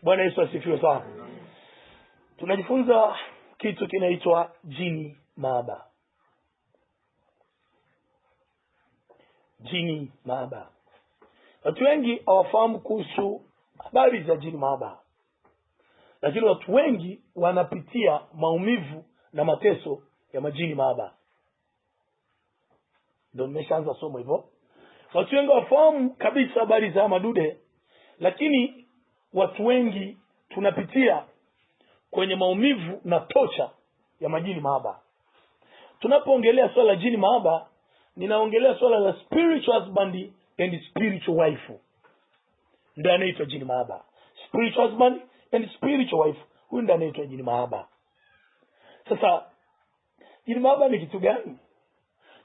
Bwana Yesu asifiwe sana. Tunajifunza kitu kinaitwa jini maaba. Jini maaba. Watu wengi hawafahamu kuhusu habari za jini maaba. Lakini watu wengi wanapitia maumivu na mateso ya majini maaba. Ndio nimeshaanza somo hivyo. Watu wengi wafahamu kabisa habari za madude, lakini watu wengi tunapitia kwenye maumivu na tocha ya majini maaba. Tunapoongelea swala la jini maaba, ninaongelea swala la spiritual husband and spiritual wife. Ndio anaitwa jini maaba. Spiritual husband and spiritual wife, huyu ndio anaitwa jini maaba. Sasa jini maaba ni kitu gani?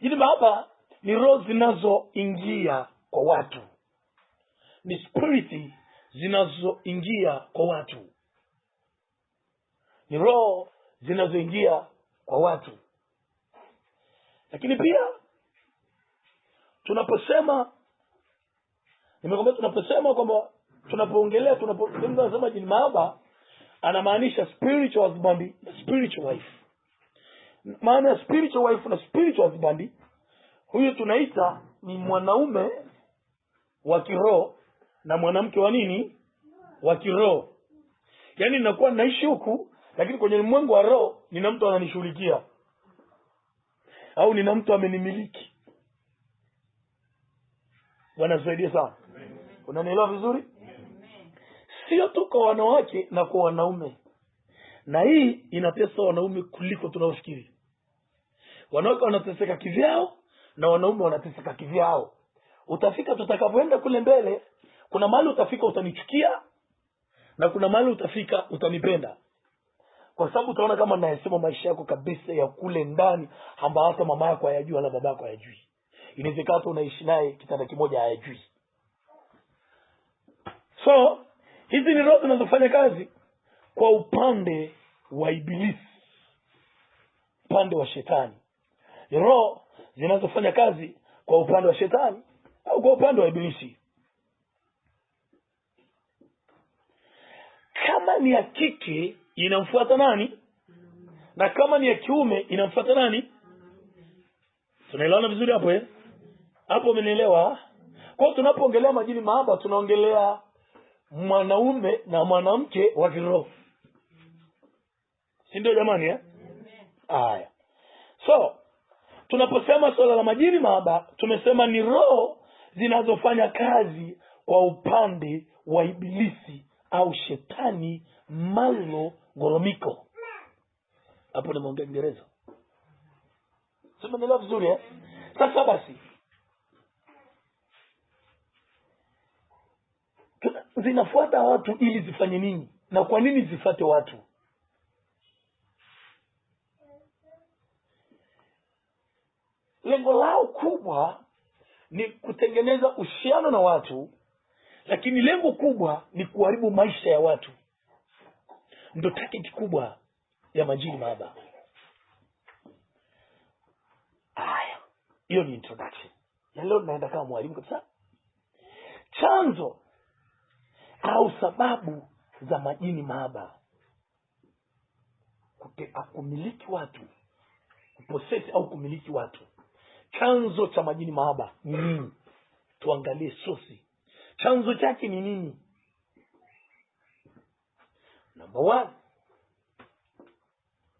Jini maaba ni roho zinazoingia kwa watu. Ni spiriti zinazoingia kwa watu. Ni roho zinazoingia kwa watu. Lakini pia tunaposema, nimekwambia tunaposema kwamba tunapoongelea tunasema jini maaba, anamaanisha spiritual husband na spiritual wife. Maana ya spiritual wife na spiritual husband, huyu tunaita ni mwanaume wa kiroho na mwanamke wa nini? Wa kiroho. Yaani ninakuwa naishi huku, lakini kwenye ulimwengu wa roho nina mtu ananishughulikia. Au nina mtu amenimiliki. Bwana tusaidie sana. Unanielewa vizuri? Sio tu kwa wanawake na kwa wanaume. Na hii inatesa wanaume kuliko tunaofikiri. Wanawake wanateseka kivyao na wanaume wanateseka kivyao. Utafika tutakapoenda kule mbele, kuna mahali utafika utanichukia na kuna mahali utafika utanipenda. Kwa sababu utaona kama naesema maisha yako kabisa ya kule ndani ambao hata mama yako hayajui wala baba yako hayajui. Inawezekana hata unaishi naye kitanda kimoja hayajui. So, hizi ni roho zinazofanya kazi kwa upande wa ibilisi. Upande wa shetani. Ni roho zinazofanya kazi kwa upande wa shetani au kwa upande wa ibilisi. Kama ni ya kike inamfuata nani? Na kama ni ya kiume inamfuata nani? Tunaelewana vizuri hapo eh? Hapo umenielewa? Kwa tunapoongelea majini maaba tunaongelea mwanaume na mwanamke wa kiroho. Si ndio jamani eh? Haya. So, tunaposema swala la majini maaba, tumesema ni roho zinazofanya kazi kwa upande wa ibilisi au shetani malo goromiko. Hapo nimeongea Kiingereza. Sema nilo vizuri eh? Sasa basi. Zinafuata watu ili zifanye nini? Na kwa nini zifuate watu? Lengo lao kubwa ni kutengeneza uhusiano na watu, lakini lengo kubwa ni kuharibu maisha ya watu. Ndio target kubwa ya majini maaba. Haya, hiyo ni introduction. Na leo naenda kama mwalimu kabisa. Chanzo au sababu za majini maaba. Kumiliki watu, kupossess au kumiliki watu. Chanzo cha majini maaba ni nini? Tuangalie sosi. Chanzo chake ni nini? Number 1.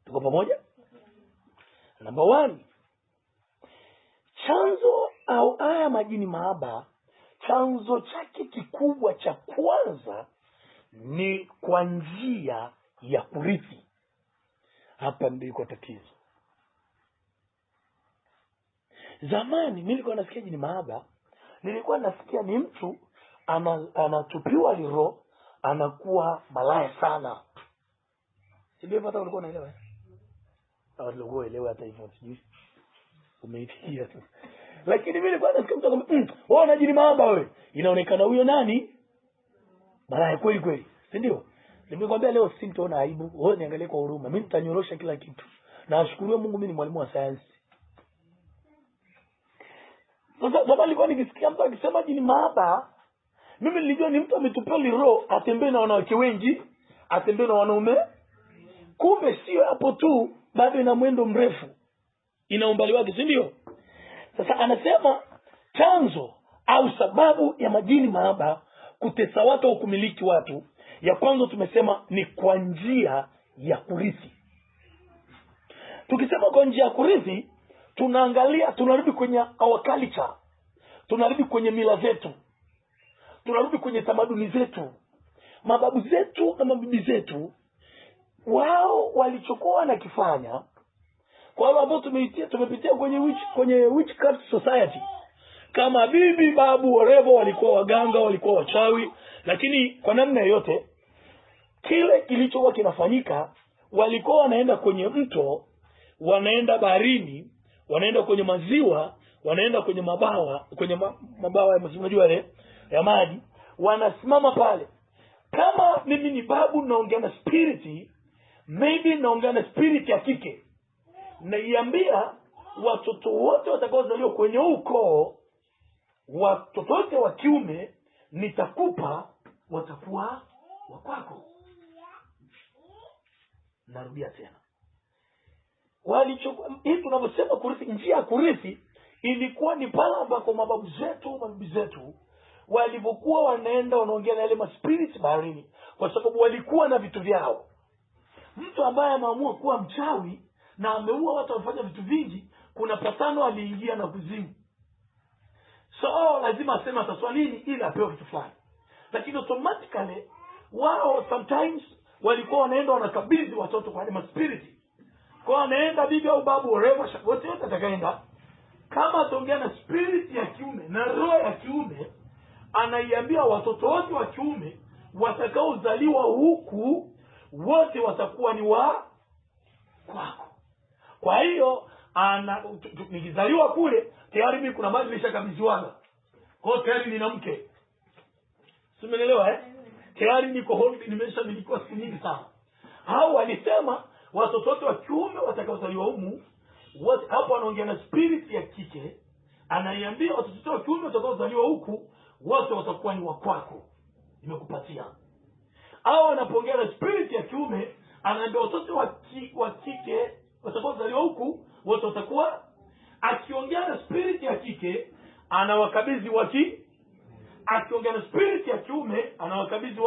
Tuko pamoja? Number 1. Chanzo au haya majini maaba, chanzo chake kikubwa cha kwanza ni kwa njia ya kurithi. Hapa ndiko tatizo. Zamani nilikuwa nasikia jini maaba, nilikuwa nasikia ni mtu anatupiwa liro, anakuwa malaya sana. Sijui hata ulikuwa unaelewa. Au ulikuwa unaelewa hata hivyo sijui. Umeitia tu. Lakini mimi nilikuwa nasikia mtu akisema, "Wewe una jini maaba wewe." Inaonekana huyo nani? Malaya kweli kweli. Si ndio? Nimekwambia leo sintoona aibu. Wewe niangalie kwa huruma. Mimi nitanyorosha kila kitu. Na ashukuru Mungu mimi ni mwalimu wa sayansi. Sasa nilikuwa nikisikia mtu akisema jini maaba, Mimi nilijua ni mtu ametupeli roho atembee na wanawake wengi, atembee na wanaume. Kumbe sio hapo tu, bado ina mwendo mrefu, ina umbali wake, si ndio? Sasa anasema chanzo au sababu ya majini mahaba kutesa watu au kumiliki watu, ya kwanza tumesema ni kwa njia ya kurithi. Tukisema kwa njia ya kurithi, tunaangalia, tunarudi kwenye our culture, tunarudi kwenye mila zetu, tunarudi kwenye tamaduni zetu. Mababu zetu na mabibi zetu, wao walichokuwa wanakifanya, kwa wale ambao tumepitia kwenye witchcraft society, kama bibi, babu, whatever, walikuwa waganga, walikuwa wachawi. Lakini kwa namna yote kile kilichokuwa kinafanyika, walikuwa wanaenda kwenye mto, wanaenda baharini, wanaenda kwenye maziwa, wanaenda kwenye mabawa ya maji yale ya maji, wanasimama pale. Kama mimi ni babu naongea na spirit, maybe naongea na spirit ya kike, naiambia watoto wote watakaozaliwa kwenye ukoo, watoto wote wa kiume nitakupa, watakuwa wa kwako. Narudia tena, hii tunavyosema kurithi, njia ya kurithi ilikuwa ni pale ambako mababu zetu, mabibi zetu walivyokuwa wanaenda wanaongea na yale spirits baharini, kwa sababu walikuwa na vitu vyao. Mtu ambaye ameamua kuwa mchawi na ameua watu, wafanya vitu vingi, kuna patano aliingia na kuzimu, so lazima aseme ataswalini ili apewe kitu fulani. Lakini automatically wao sometimes walikuwa wanaenda wanakabidhi watoto kwa wale spirits. Kwa anaenda bibi au babu whatever, wote atakaenda, kama ataongea na spirit ya kiume na roho ya kiume, anaiambia watoto wote wa kiume watakaozaliwa huku wote watakuwa ni wa kwako. Kwa hiyo nikizaliwa kule tayari mimi kuna mali nimeshakabidhiwa, kwa hiyo tayari nina mke, simeelewa tayari niko hold, nimeshamiliki siku nyingi sana. Hao walisema watoto wote wa kiume watakaozaliwa humu wote, hapo anaongea na spirit ya kike, anaiambia watoto wa kiume watakaozaliwa huku wote watakuwa ni wa kwako, nimekupatia. Au anapoongea na spirit ya kiume, anaambia watoto wa kike watakaozaliwa huku wote watakuwa. Akiongea na spirit ya kike anawakabidhi akiongea na spirit ya kiume anawakabidhi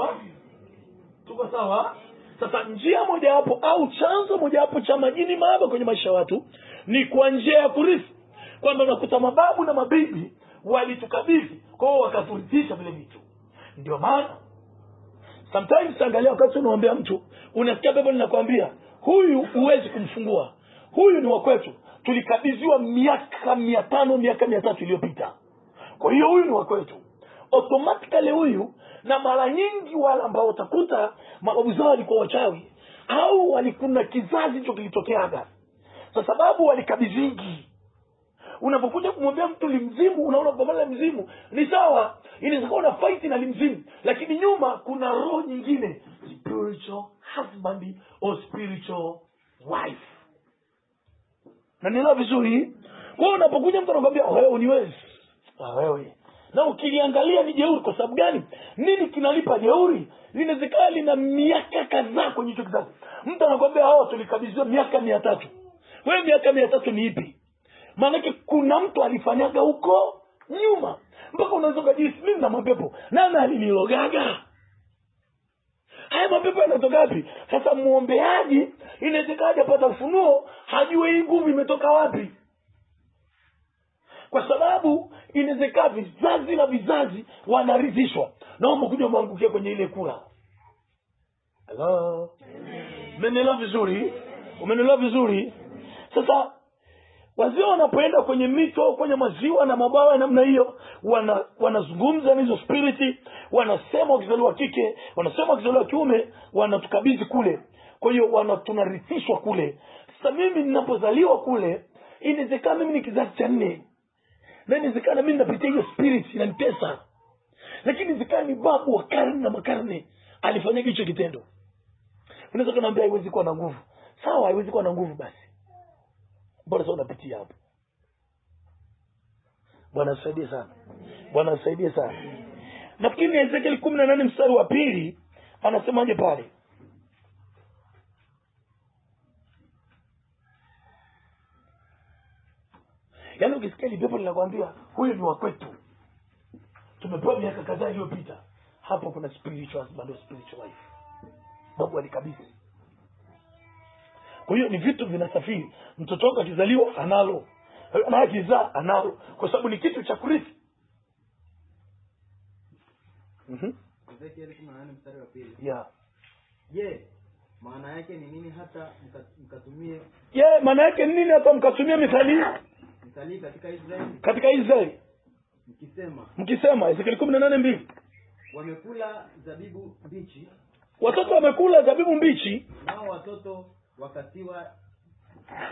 tuko sawa? Sasa njia moja hapo au chanzo moja hapo cha majini mahaba kwenye maisha ya watu ni kwa njia ya kurithi, kwamba unakuta mababu na mabibi walitukabidhi, kwa hiyo wakaturithisha vile vitu. Ndio maana sometimes angalia, wakati unaombea mtu unasikia Biblia linakwambia huyu huwezi kumfungua, huyu ni wa kwetu, tulikabidhiwa miaka 500 miaka 300 iliyopita, kwa hiyo huyu ni wa kwetu automatically huyu. Na mara nyingi wale ambao utakuta mababu zao walikuwa wachawi au walikuna kizazi hicho kilitokeaga, kwa sababu walikabidhingi. Unapokuja kumwambia mtu limzimu, unaona kwa maana mzimu ni sawa, inaweza kuwa una fight na limzimu, lakini nyuma kuna roho nyingine, spiritual husband or spiritual wife. Na nilo vizuri. Kwa hiyo unapokuja mtu anakuambia wewe uniwezi, wewe na ukiliangalia ni jeuri. Kwa sababu gani? Nini kinalipa jeuri? Linawezekana lina miaka kadhaa kwenye hicho kizazi. Mtu anakuambia hao tulikabidhiwa miaka 300. Wewe miaka 300 ni ipi? Maana kuna mtu alifanyaga huko nyuma mpaka unaweza kujisi mimi na mapepo nani alinilogaga. Haya mapepo yanatoka wapi? Sasa muombeaji inawezekana apata ufunuo, hajui hii nguvu imetoka wapi. Kwa sababu inawezekana vizazi na vizazi wanaridhishwa. Naomba kuja mwangukie kwenye ile kura. Hello. Umeelewa vizuri? Umeelewa vizuri? Sasa wazee wanapoenda kwenye mito, kwenye maziwa na mabawa namna hiyo, wanazungumza na hizo spiriti, wanasema wakizaliwa kike, wanasema wakizaliwa kiume, wanatukabidhi kule. Kwa hiyo tunarithishwa kule. Sasa mimi ninapozaliwa kule, inawezekana mimi ni kizazi cha 4. Na inawezekana mimi napitia hiyo spirit inanitesa. Lakini inawezekana ni babu wa karne na makarne alifanya hicho kitendo. Unaweza kuniambia haiwezi kuwa na nguvu. Sawa, haiwezi kuwa na nguvu basi. Bora sasa unapitia hapo. Bwana asaidie sana. Bwana asaidie sana. Nafikiri Ezekiel 18 mstari wa 2 anasemaje pale? Yaani ukisikia pepo linakwambia huyu ni wa kwetu, tumepewa miaka kadhaa iliyopita, hapo kuna spiritual husband, spiritual wife. Babu alikabidhi. Kwa hiyo ni vitu vinasafiri. Mtoto wako akizaliwa analo, na akizaa analo, kwa sababu ni kitu cha kurithi. Ezekiel 18 mstari wa 2. Yeah. Je, maana yake ni nini hata mkatumie? Maana yake ni nini hata mkatumie mithali katika Israeli? Katika Israeli. Mkisema Ezekiel 18:2. Wamekula zabibu mbichi. Watoto wamekula zabibu mbichi, nao watoto wakatiwa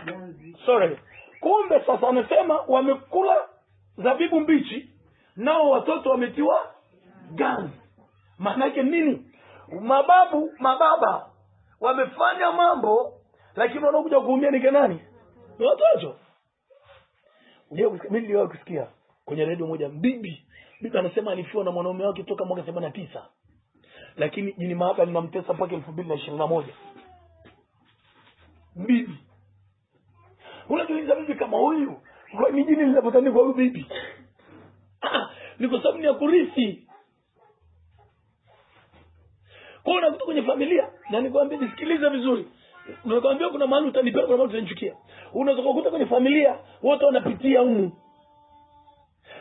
ganzi. Kumbe sasa anasema wamekula zabibu mbichi, nao watoto wametiwa ganzi. Maana yake nini? Mababa wamefanya mambo, lakini wanakuja kuumia ni nani? Ni watoto. Mimi niliwahi kusikia kwenye redio moja, bibi anasema alifiwa na mwanaume wake toka mwaka 89, lakini jini mahaba linamtesa mpaka 2021. Bibi, unajiuliza bibi kama huyu, kwa nini jini linapotani kwa huyu bibi? Ni kwa sababu ni ya kurithi. Kwa hiyo unakuta kwenye familia, na nikwambia nisikilize vizuri. Nakwambia kuna mahali utanipenda, kuna mahali utanichukia. Unaweza kukuta kwenye familia wote wanapitia humu,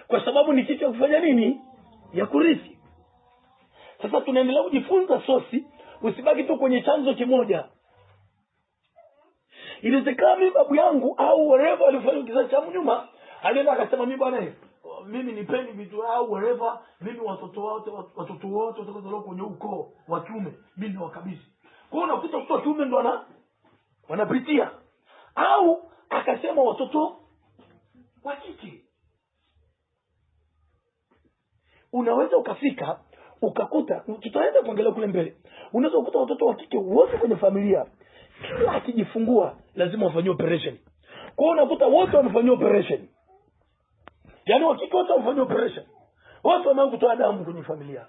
kwa sababu ni kitu cha kufanya nini? Ya kurithi. Sasa tunaendelea kujifunza sosi, usibaki tu kwenye chanzo kimoja. Inawezekana mimi babu yangu au whatever alifanya kizazi cha nyuma, alienda akasema mimi bwana, mimi nipeni vitu au whatever, mimi watoto wote watakazaliwa kwenye ukoo wa kiume mimi ndio wakabidhi. Kwa hiyo unakuta watoto wa kiume ndio wanapitia, au akasema watoto wa kike. Unaweza ukafika ukakuta, tutaenda kuangalia kule mbele, unaweza kukuta watoto wa kike wote kwenye familia kila akijifungua lazima wafanywe operation. Kwa hiyo unakuta wote wamefanywa operation. Yaani wa kike wote wamefanywa operation. Wote wameanza kutoa damu kwenye familia.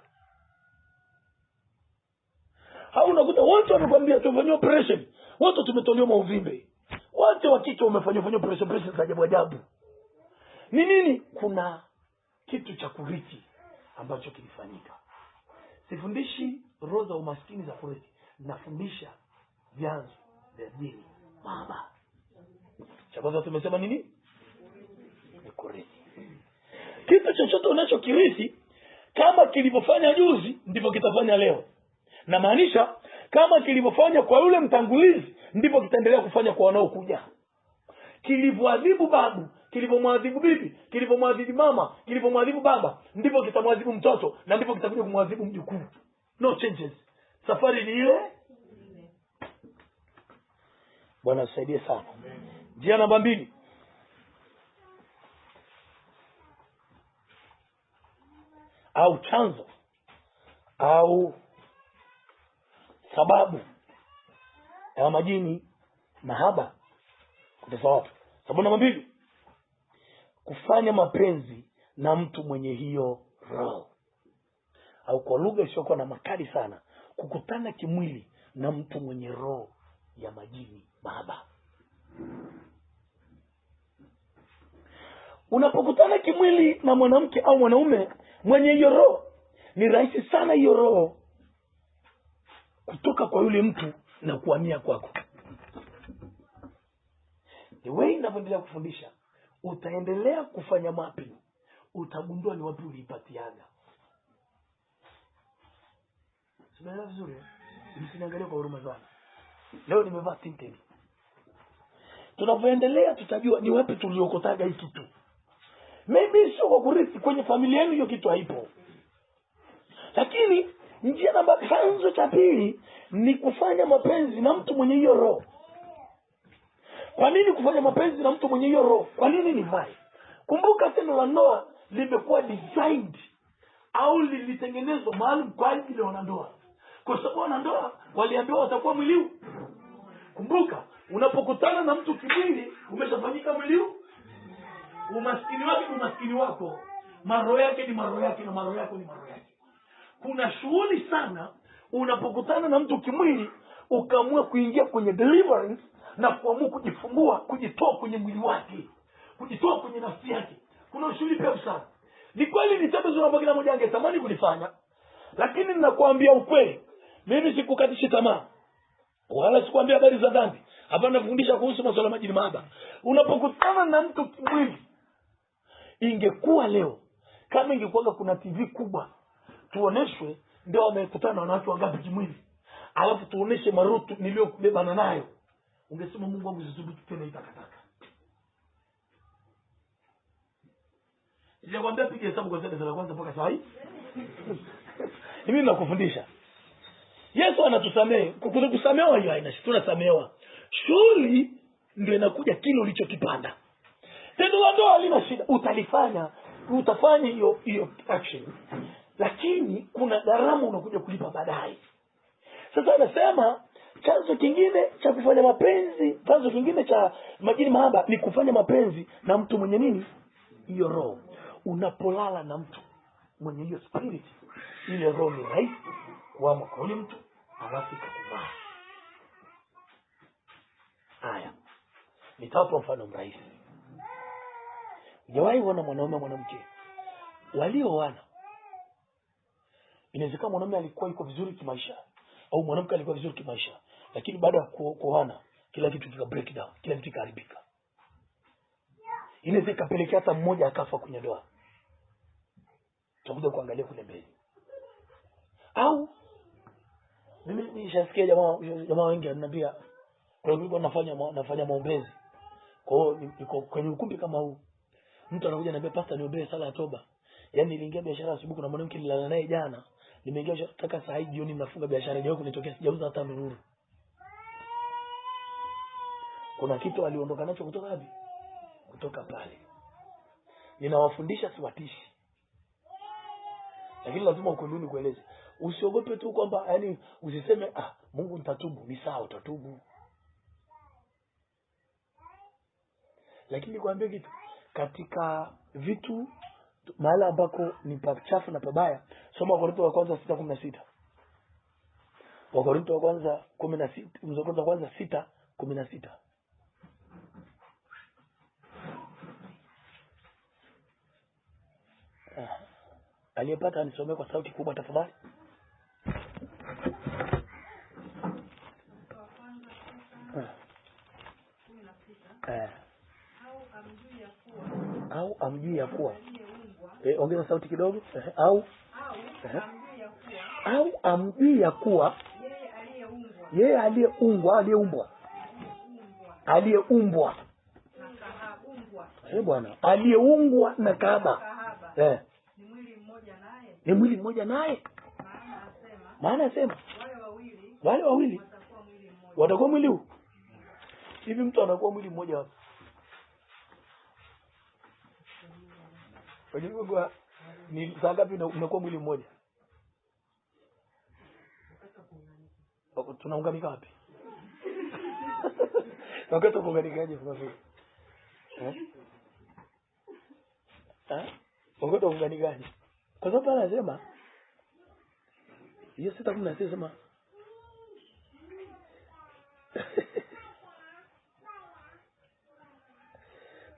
Au unakuta wote wamekwambia tufanywe operation. Wote tumetolewa mauvimbe. Wote wa kike wamefanywa operation za ajabu. Ni nini? Kuna kitu cha kurithi ambacho kilifanyika. Sifundishi roho za umaskini za kurithi, nafundisha vyanzo vya dini baba. Cha kwanza tumesema nini? Ni kurithi. Kitu chochote unachokirithi, kama kilivyofanya juzi ndivyo kitafanya leo. Na maanisha kama kilivyofanya kwa yule mtangulizi ndivyo kitaendelea kufanya kwa wanaokuja. Kilivyoadhibu babu, kilivyomwadhibu bibi, kilivyomwadhibu mama, kilivyomwadhibu baba, ndivyo kitamwadhibu mtoto, na ndivyo kitakuja kumwadhibu mjukuu. No changes. Safari ni ile. Bwana asaidie sana. Njia namba 2. Au chanzo au sababu ya majini mahaba kutesa watu. Sababu namba 2, kufanya mapenzi na mtu mwenye hiyo roho, au kwa lugha isiyokuwa na makali sana, kukutana kimwili na mtu mwenye roho ya majini mahaba. Unapokutana kimwili na mwanamke au mwanaume mwenye hiyo roho, ni rahisi sana hiyo roho kutoka kwa yule mtu na kuhamia kwako. The way ninavyoendelea kufundisha, utaendelea kufanya mapping, utagundua ni wapi ulipatiaga. Sinaelewa vizuri? Msiniangalie kwa huruma sana. Leo nimevaa tinted. Tunavyoendelea tutajua ni wapi tuliokotaga hiki kitu. Maybe sio kwa kurithi, kwenye familia yenu hiyo kitu haipo. Lakini njia namba chanzo cha 2 ni kufanya mapenzi na mtu mwenye hiyo roho. Kwa nini kufanya mapenzi na mtu mwenye hiyo roho? Kwa nini ni vai? Kumbuka tendo la ndoa limekuwa designed au lilitengenezwa maalum kwa ajili ya wanandoa. Kwa sababu wanandoa waliambiwa watakuwa mwili. Kumbuka, unapokutana na mtu kimwili umeshafanyika mwili. Umaskini wake ni umaskini wako. Maroho yake ni maroho yake na maroho yako ni maroho yake. kuna shughuli sana unapokutana na mtu kimwili, ukaamua kuingia kwenye deliverance na kuamua kujifungua, kujitoa kwenye mwili wake, kujitoa kwenye nafsi yake. Kuna shughuli pevu sana. Ni kweli ni tendo zuri ambalo kila mmoja angetamani kulifanya, lakini ninakuambia ukweli, mimi sikukatishi tamaa wala sikwambia habari za dhambi. Hapa nafundisha kuhusu masuala majini mahaba. Unapokutana na mtu kimwili, ingekuwa leo kama ingekuwa kuna TV kubwa tuoneshwe ndio wamekutana na wanawake wangapi kimwili, alafu tuoneshe marutu niliyobebana nayo, ungesema Mungu wangu zisubutu tena itakataka. Nilikwambia piga hesabu kwa sasa la kwanza mpaka saa hii. Mimi nakufundisha. Yesu anatusamehe. Kukusamehewa hiyo haina shida, tunasamehewa. Shughuli ndio inakuja kile ulichokipanda. Tendo la ndoa halina shida, utalifanya, utafanya hiyo action. Lakini kuna gharama unakuja kulipa baadaye. Sasa anasema chanzo kingine cha kufanya mapenzi, chanzo kingine cha majini mahaba ni kufanya mapenzi na mtu mwenye nini? Hiyo roho. Unapolala na mtu mwenye hiyo spirit, ile roho ni rahisi kuamua kwa yule mtu, alafu ikakubali. Haya, nitatoa mfano mrahisi. Hujawahi kuona mwanaume mwanamke walioana? Inawezekana mwanaume alikuwa yuko vizuri kimaisha au mwanamke alikuwa vizuri kimaisha, lakini baada ya kuoana kila kitu kika break down, kila kitu kikaharibika. Inaweza ikapelekea hata mmoja akafa kwenye ndoa. Tutakuja kuangalia kule mbele. Au mimi nishasikia jamaa wengi wananiambia kwa nini nafanya maombezi. Kwa hiyo niko kwenye ukumbi kama huu, mtu anakuja ananiambia pastor niombee sala ya toba. Yaani niliingia biashara asubuhi, kuna mwanamke nililala naye jana, nimeingia nataka saa hii jioni nafunga biashara leo, kunitokea sijauza hata nuru. Kuna kitu aliondoka nacho kutoka wapi? Kutoka pale. Ninawafundisha siwatishi. Lakini lazima ukweli kueleze. Usiogope tu kwamba yani usiseme Mungu nitatubu, ni sawa utatubu. Lakini nikwambie kitu, katika vitu mahali ambako ni pachafu na pabaya, soma Wakorintho wa kwanza 6:16. Wakorintho wa kwanza 16, Wakorintho wa kwanza 6:16. Aliyepata anisomee kwa sauti kubwa tafadhali. Au amjui ya kuwa ongeza sauti kidogo. Au amjui ya kuwa yeye aliyeumbwa bwana, aliyeungwa na kahaba ni mwili mmoja naye. Maana asema wale wawili watakuwa mwili huu. Hivi mtu anakuwa mwili mmoja wapi? Wajua ni saa ngapi unakuwa mwili mmoja? Tunaunganika wapi? Wakati tunaunganikaje kwa vile? Wakati tunaunganikaje? Kwa sababu anasema hiyo 6:16 sema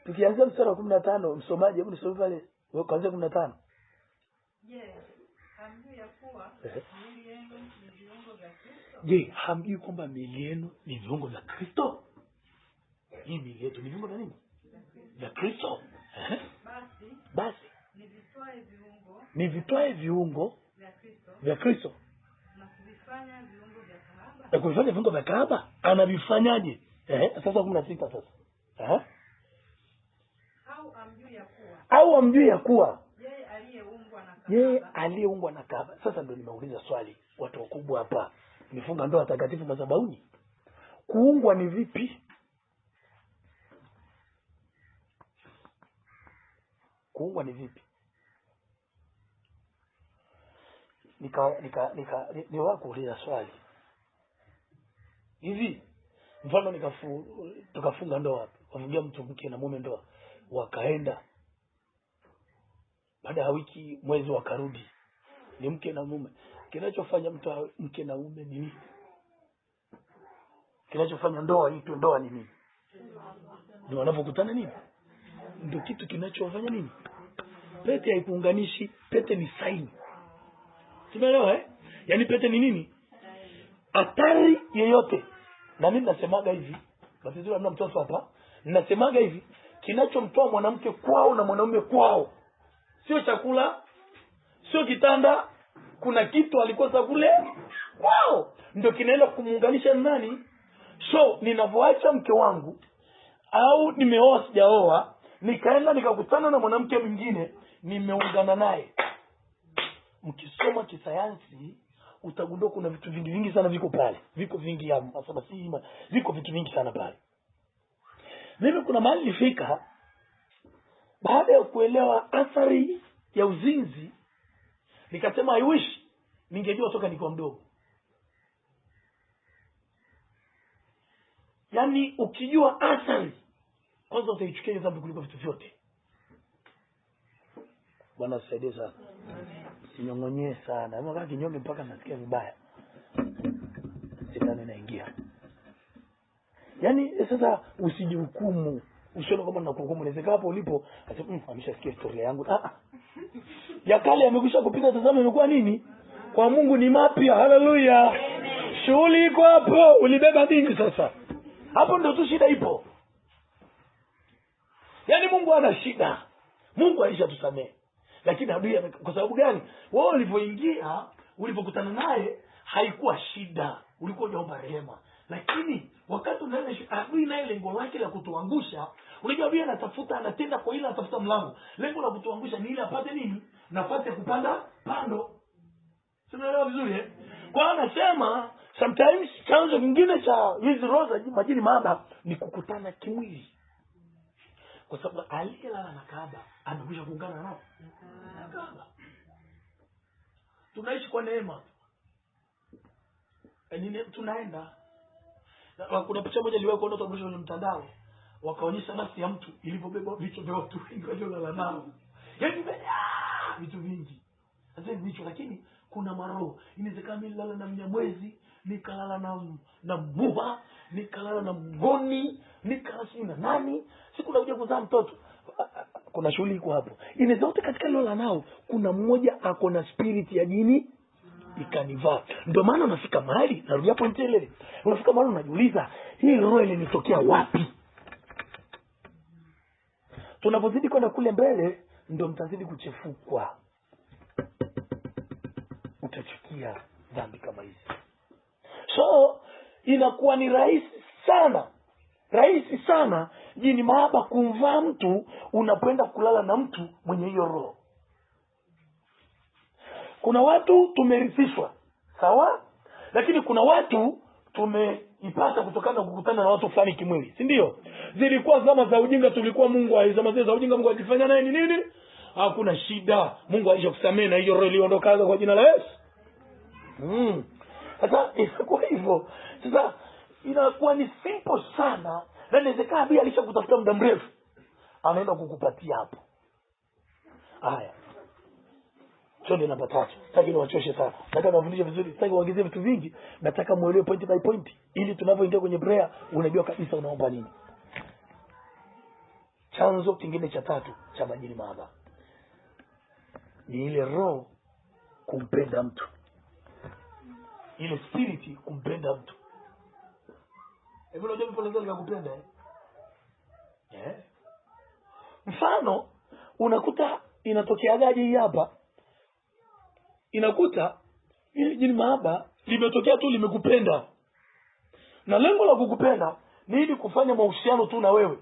tukianza mstari wa 15, msomaji hebu nisome pale kuanzia 15. Hamjui ya kuwa miili yenu ni viungo vya Kristo? Hamjui kwamba miili yenu ni viungo vya Kristo? Hii miili yetu ni viungo vya nini? Vya Kristo. Basi nivitoe viungo vya Kristo na kuvifanya viungo vya kahaba. Na kuvifanya viungo vya kahaba anavifanyaje? Sasa 16 sasa. Au amjui ya kuwa yeye aliyeumbwa na kahaba. Sasa ndio nimeuliza swali, watu wakubwa hapa nifunga ndoa takatifu madhabahuni. Kuungwa ni vipi? Kuungwa ni vipi? Niwa kuuliza swali. Hivi mfano tukafunga ndoa, wafungia mtu mke na mume ndoa, wakaenda baada ya wiki mwezi wakarudi, ni mke na mume. Kinachofanya mtu awe mke na mume ni nini? Kinachofanya ndoa itwe ndoa ni nini? Ni wanapokutana nini? Ndio kitu kinachofanya nini? Pete haikuunganishi, pete ni sign. Tumeelewa Yaani pete ni nini? Hatari yeyote. Na mimi nasemaga hivi, basi hamna mtoto hapa. Ninasemaga hivi, kinachomtoa mwanamke kwao na mwanaume kwao sio chakula, sio kitanda, kuna kitu alikosa kule kwao ndio kinaenda kumuunganisha nani. So ninavyoacha mke wangu au nimeoa sijaoa, nikaenda nikakutana na mwanamke mwingine, nimeungana naye. Mkisoma kisayansi utagundua kuna vitu vingi sana viko pale. Viko vingi hapa, viko vitu vingi sana pale. Mimi kuna mahali nilifika baada ya kuelewa athari ya uzinzi, nikasema I wish ningejua toka nikiwa mdogo. Yaani ukijua athari, kwanza utaichukia dhambi kuliko vitu vyote. Bwana tusaidie sana. Sinyong'onyee sana. Ama kama kinyonge mpaka nasikia vibaya. Shetani naingia. Yaani sasa usijihukumu. Usione kama nakuhukumu. Inawezekana hapo ulipo ameshasikia historia yangu. Ya kale yamekwisha kupita, tazama imekuwa nini? Kwa Mungu ni mapya. Haleluya. Shughuli iko hapo. Ulibeba nini sasa? Hapo ndio tu shida ipo. Yaani Mungu hana shida. Mungu alishatusamehe. Lakini adui kwa sababu gani? Wewe ulipoingia, ulipokutana naye haikuwa shida. Ulikuwa unaomba rehema. Lakini wakati unaenda adui naye lengo lake la kutuangusha, unajua adui anatafuta, anatenda kwa ile anatafuta mlango. Lengo la kutuangusha ni ile apate nini? Nafasi ya kupanda pando. Tunaelewa vizuri Kwa anasema sometimes chanzo kingine cha hizi roho za majini mahaba ni kukutana kimwili. Kwa sababu aliyelala na kahaba amekwisha kuungana nao. Kahaba. Tunaishi kwa neema. Tunaenda. Kuna picha moja iliwahi kuona kwenye mtandao. Wakaonyesha nafsi ya mtu ilipobeba vichwa vya watu wengi waliolala nao. Yaani vitu vingi. Sasa vichwa, lakini kuna maroho. Inawezekana mimi nilala na Mnyamwezi, nikalala na Muha, nikalala na Mgoni, nikalala na nani? Siku nakuja kuzaa mtoto. Kuna shughuli iko hapo. Inaweza wote katika lala nao kuna mmoja ako na spirit ya jini ikanivaa. Ndio maana unafika mahali, narudia point ile. Unafika mahali unajiuliza, hii roho ile inatokea wapi? Tunapozidi kwenda kule mbele ndio mtazidi kuchefukwa. Utachukia dhambi kama hizi. So inakuwa ni rahisi sana jini mahaba kumvaa mtu unapenda kulala na mtu mwenye hiyo roho. Kuna watu tumerithishwa, sawa? Lakini kuna watu tumeipata kutokana na kukutana na watu fulani kimwili, si ndio? Zilikuwa zama za ujinga, tulikuwa Mungu zama za ujinga Mungu alifanya naye nini? Hakuna shida. Mungu alishakusamehe na hiyo roho iliondoka kwa jina la Yesu. Sasa inakuwa hivyo. Sasa inakuwa ni simple sana. Na inawezekana pia alishakutafuta muda mrefu, anaenda kukupatia hapo. Haya. Twende namba 3. Sitaki niwachoshe sana. Nataka niwafundishe vizuri, sitaki kuongezea vitu vingi. Nataka muelewe point by point ili tunapoingia kwenye prayer unajua kabisa unaomba nini. Chanzo kingine cha 3 cha majini mahaba ni ile roho kumpenda mtu. Ile spirit kumpenda mtu. Hebu unajua mtu anaweza kukupenda Mfano unakuta inatokeaje hii hapa? Inakuta ile jini mahaba limetokea tu limekupenda. Na lengo la kukupenda ni ili kufanya mahusiano tu na wewe.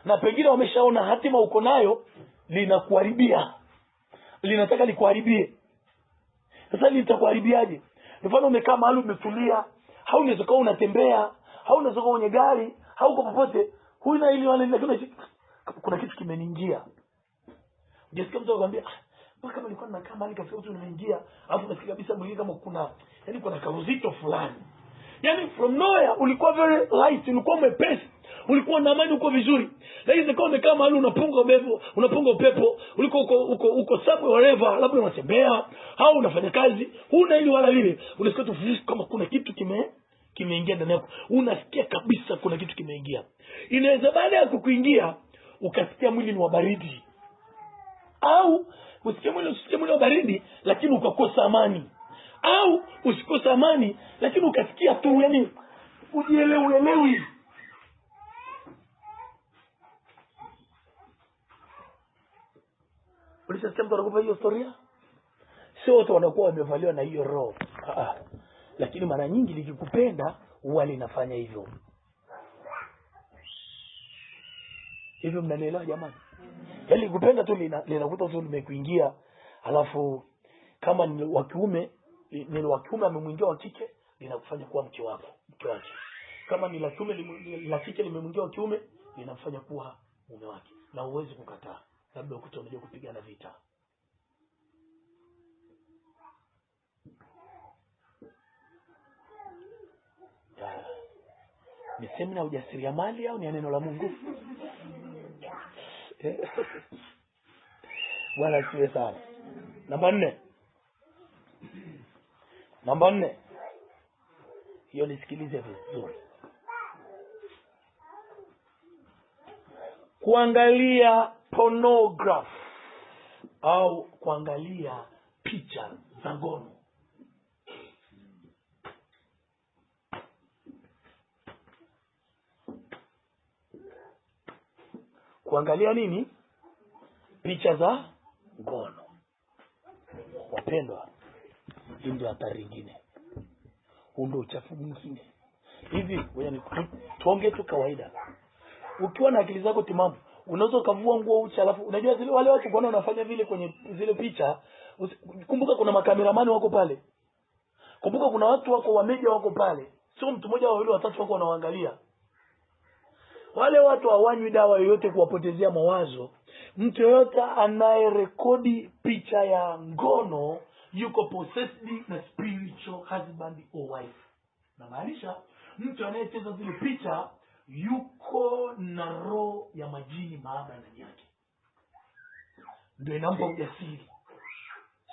Na pengine wameshaona hatima uko nayo, linakuharibia. Linataka likuharibie. Sasa litakuharibiaje? Mfano umekaa mahali umetulia, haunaweza kuwa unatembea, haunaweza kuwa kwenye gari, hauko popote, huna ili wale, lakini kuna kitu kimeniingia. Unasikia mtu anakuambia, kama nilikuwa nakaa mahali kafika mtu nimeingia, alafu nasikia kabisa mwili kama kuna kuna kauzito fulani. Yaani from nowhere ulikuwa very light, ulikuwa mwepesi. ulikuwa na amani, uko vizuri. Lakini kama umekaa mahali unapunga upepo, uko somewhere wherever, labda unatembea au unafanya kazi, huna ili wala lile, unasikia tu kama kuna kitu kimeingia ndani yako. Unasikia kabisa kuna kitu kimeingia. Inaweza baada ya kukuingia ukasikia mwili ni wa baridi, au usikie mwili wa baridi lakini ukakosa amani, au usikosa amani lakini ukasikia tu yani ujielewi. Ulisikia mtu anakupa hiyo historia? Sio wote wanakuwa wamevaliwa na hiyo roho. Lakini mara nyingi likikupenda huwa linafanya hivyo. Hivyo mnanielewa jamani? Yaani likupenda tu linakuta tu limekuingia, alafu kama ni wa kiume, amemwingia wa kike, linakufanya kuwa mke wake. Kama ni la kiume la kike limemwingia wa kiume, linamfanya kuwa mume wake. Na huwezi kukataa. Labda ukuta unajua kupigana vita. Ni semina ya ujasiriamali au ni neno la Mungu? Bwana asifiwe sana. Namba 4. Hiyo nisikilize vizuri. Kuangalia pornography au kuangalia picha za ngono. Kuangalia nini? Picha za ngono. Wapendwa, hii ndio hatari nyingine. Huu ndio uchafu mwingine. Hivi wewe tuongee tu kawaida. Ukiwa na akili zako timamu, unaweza kuvua nguo uchi, alafu unajua zile wale watu bwana wanafanya vile kwenye zile picha. Kumbuka kuna makameramani wako pale. Kumbuka kuna watu wako wa media wako pale. Sio mtu mmoja au wawili watatu wako wanaangalia. Wale watu hawanywi dawa yoyote kuwapotezea mawazo. Mtu yoyote anayerekodi picha ya ngono yuko possessed na spiritual husband or wife. Na maanisha mtu anayecheza zile picha yuko na roho ya majini maaba ndani yake. Ndio inampa ujasiri.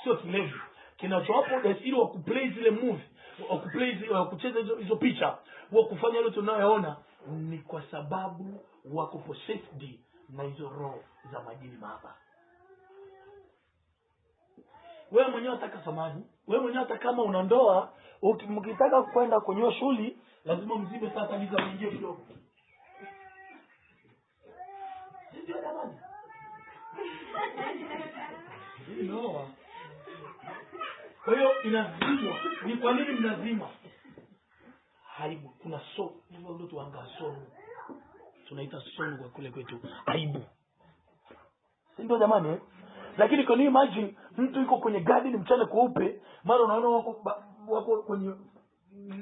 Sio kilevi. Kinachowapa ujasiri wa kuplay zile movie, wa kucheza hizo picha, wa kufanya ile tunayoona ni kwa sababu wako possessed na hizo roho za majini maaba. Wewe mwenyewe unataka samani, wewe mwenyewe hata kama una ndoa, mkitaka kwenda kwenye shughuli, lazima mzibe sasa giza mwingie kidogo. Ndio jamani. Ndio. Kwa hiyo inazimwa. Ni kwa nini mnazima? Aibu. Kuna ndio tuanga sono. Tunaita sono kwa kule kwetu. Aibu. Ndio jamani. Lakini kwa nini imagine mtu yuko kwenye garden mchana kweupe, mara unaona wako kwenye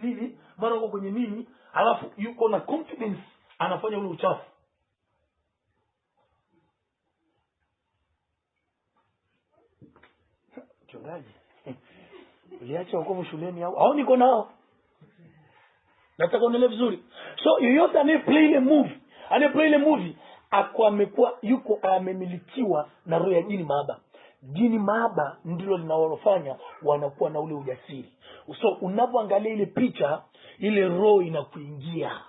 nini, mara wako kwenye nini, alafu yuko na confidence anafanya ule uchafu. Chungaji. Uliacha wako shuleni au niko nao? Nataka unaelewe vizuri. So yoyote anayeplay ile movie amekuwa yuko amemilikiwa na roho ya jini maaba. Jini maaba ndilo linalofanya wanakuwa na ule ujasiri. So unapoangalia ile picha, ile roho inakuingia.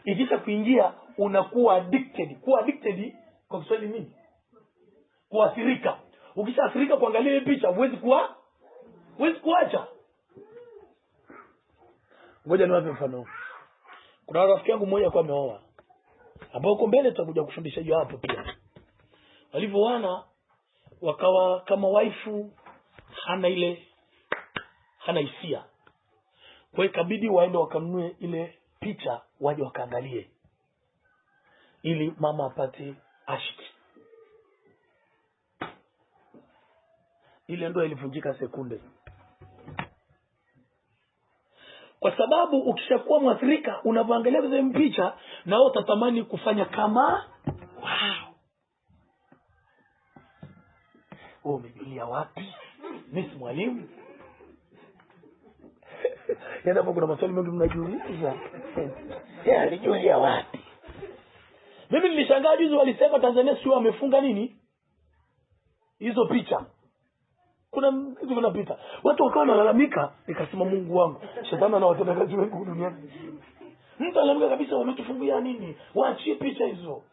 Ikisha kuingia unakuwa addicted. Kuwa addicted kwa Kiswahili nini? Kuathirika. Ukishaathirika kuangalia ile picha huwezi kuacha. Ngoja niwape mfano. Kuna rafiki yangu mmoja kwa ameoa, ambao uko mbele tutakuja kufundisha hiyo hapo pia. Walivyoana wakawa kama waifu hana hisia. Kwa hiyo ikabidi waende wakanunue ile picha waje wakaangalie ili mama apate ashiki. Ile ndoa ilivunjika sekunde. Kwa sababu ukishakuwa mwathirika unapoangalia zile picha na wewe utatamani kufanya kama umejulia wapi? Mimi si mwalimu. Yana kuna maswali mengi mnajiuliza. Alijulia wapi? Mimi nilishangaa juzi walisema Tanzania sio wamefunga nini hizo picha. Kuna kitu kinapita. Watu wakawa wanalalamika, nikasema Mungu wangu, shetani anawatenda kazi wengi duniani. Mtu analalamika kabisa wametufungia nini? Waachie picha hizo.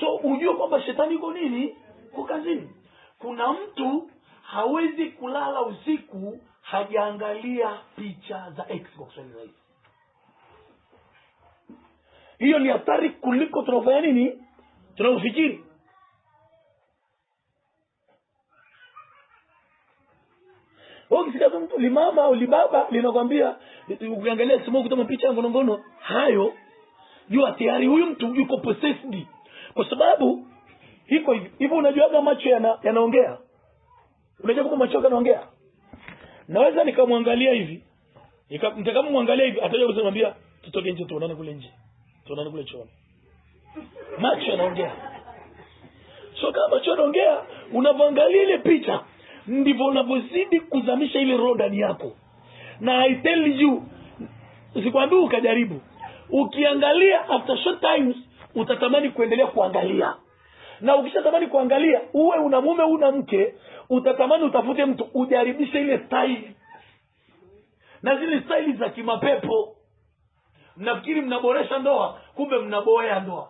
So ujue kwamba shetani yuko nini? Kwa kazini. Kuna mtu hawezi kulala usiku hajaangalia picha za Xbox Live. Hiyo ni hatari kuliko tunafanya nini? Tunafikiri. Ukisikia mtu limama au libaba linakwambia ukiangalia simu kutama picha ya ngono hayo, jua tayari huyu mtu yuko possessed. Kwa sababu iko hivyo, unajuaga macho yanaongea. Unajua kama macho yanaongea. Naweza nikamwangalia hivi. Nitakamwangalia hivi ataje kusema tutoke nje tuonane kule nje. Tuonane kule chooni. Macho yanaongea. So kama macho yanaongea, unapoangalia ile picha ndivyo unavyozidi kuzamisha ile roho ndani yako. Na I tell you, usikwambie ukajaribu. Ukiangalia after short times utatamani kuendelea kuangalia. Na ukishatamani kuangalia, uwe una mume una mke, utatamani utafute mtu ujaribishe ile style. Na zile style za kimapepo. Mnafikiri mnaboresha ndoa, kumbe mnaboea ndoa.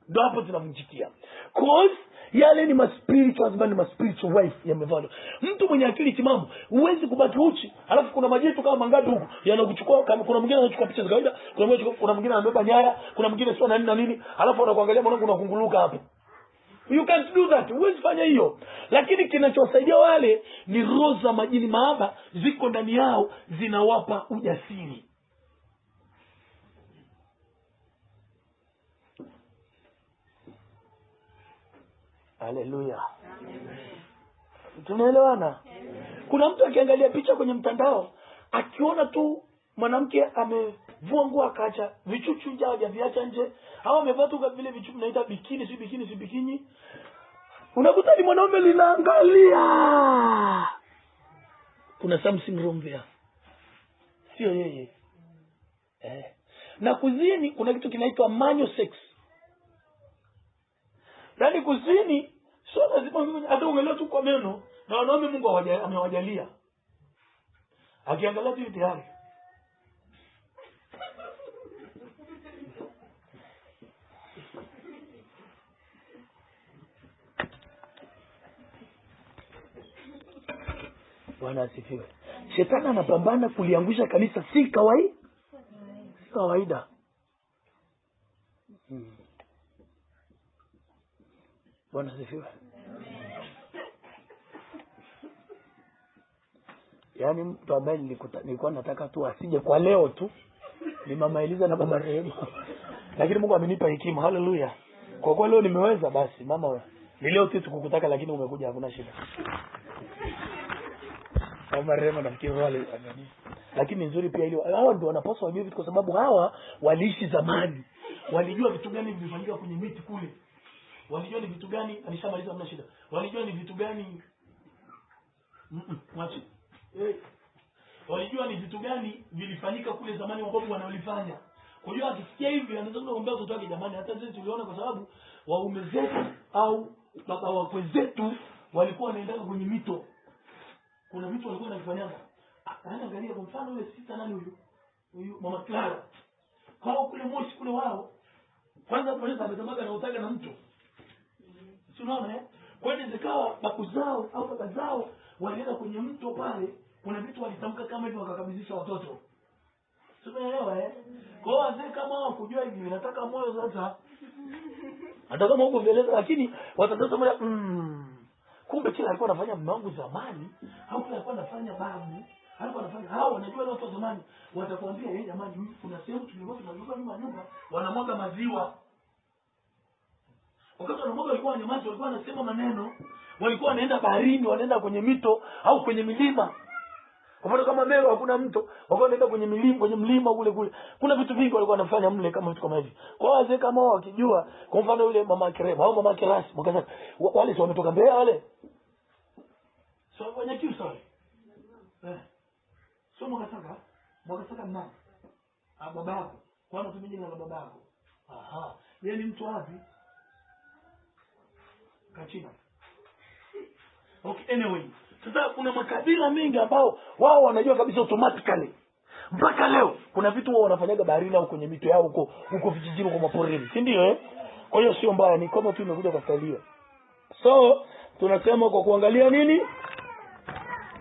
Ndio hapo tunamjikia. Cause yale ni spiritual husband, ni spiritual wife yamevalo. Mtu mwenye akili timamu huwezi kubaki uchi. Alafu kuna majitu kama mangapi huko yanakuchukua, kama kuna mwingine anachukua picha za kawaida, kuna mwingine anabeba nyara, kuna mwingine sio na nini, alafu anakuangalia mwanangu unakunguluka hapo. You can't do that. Huwezi fanya hiyo. Lakini kinachowasaidia wale ni roho za majini maaba ziko ndani yao, zinawapa ujasiri. Haleluya. Tunaelewana? Kuna mtu akiangalia picha kwenye mtandao, akiona tu mwanamke amevua nguo akaacha vichuchu nje, hajaviacha nje, au amevaa tu vile vichuchu naita bikini, si bikini. Unakuta ni mwanaume linaangalia. Kuna something wrong there. Sio yeye. Na kuzini kuna kitu kinaitwa manual sex. Yaani kuzini sio lazima hata uelewe tu kwa meno, na wanaume Mungu amewajalia. Akiangalia tu tayari. Bwana asifiwe. Shetani anapambana kuliangusha kanisa, si kawaida. Bwana asifiwe. Yaani mtu ambaye nilikuwa nataka tu asije kwa leo tu ni Mama Eliza na Baba Rehema. Lakini Mungu amenipa hekima. Haleluya. Kwa leo nimeweza basi mama wewe. Ni leo tu tukukutaka lakini umekuja, hakuna shida. Baba Rehema nafikiri wale anani. Lakini nzuri pia ile hawa ndio wanapaswa wajue vitu, kwa sababu hawa waliishi zamani. Walijua vitu gani vilifanyika kwenye miti kule. Walijua ni vitu gani, alishamaliza hamna shida. Walijua ni vitu gani mwache. Walijua ni vitu gani vilifanyika kule zamani wababu wanaolifanya. Kwa hiyo akisikia hivi anaweza kumwambia mtoto wake, jamani hata sisi tuliona, kwa sababu waume zetu au baba wakwe zetu walikuwa wanaenda kwenye mito. Kuna vitu walikuwa wanafanyanga. Angalia kwa mfano yule sister nani huyu Mama Clara. Kwa kule Moshi kule wao. Kwanza polisi amesemaga na utaga na mtu. Si unaona Kwa hiyo zikawa babu zao au baba zao walienda kwenye mto pale, kuna vitu walitamka kama hivyo wakakabidhisha watoto. Tumeelewa Kwa hiyo wazee kama wao kujua hivi nataka moyo sasa. Hata kama huko vieleza, lakini watatoto moja kumbe kila alikuwa anafanya mume wangu zamani au kila alikuwa anafanya babu, alikuwa anafanya hao wanajua wale watu zamani watakwambia jamani kuna sehemu tulikuwa tunazunguka nyumba wanamwaga maziwa. Wakati wanamwaga walikuwa wanyamazi, walikuwa wanasema maneno, walikuwa wanaenda baharini, wanaenda kwenye mito au kwenye milima. Kwa mfano kama Meru hakuna mto, walikuwa wanaenda kwenye mlima kule. Kuna vitu vingi walikuwa wanafanya mle kama vitu kama hivi. Kwa wazee kama wao wakijua, kwa mfano yule Mama Kirema au Mama Kirasi, mkaza wale sio wametoka Mbeya wale. Sio wenye kiu sawa. Sio mkasaka nani? Baba yako. Kwa nini tumejina na baba yako? Aha. Yeye ni mtu wapi? Kachina. Okay, anyway. Sasa kuna makabila mengi ambao wao wanajua kabisa automatically. Mpaka leo kuna vitu wao wanafanyaga baharini au kwenye mito yao huko vijijini kwa maporini, si ndio eh? Kwa hiyo sio mbaya, ni kama tu imekuja kwa staili. So tunasema kwa kuangalia nini?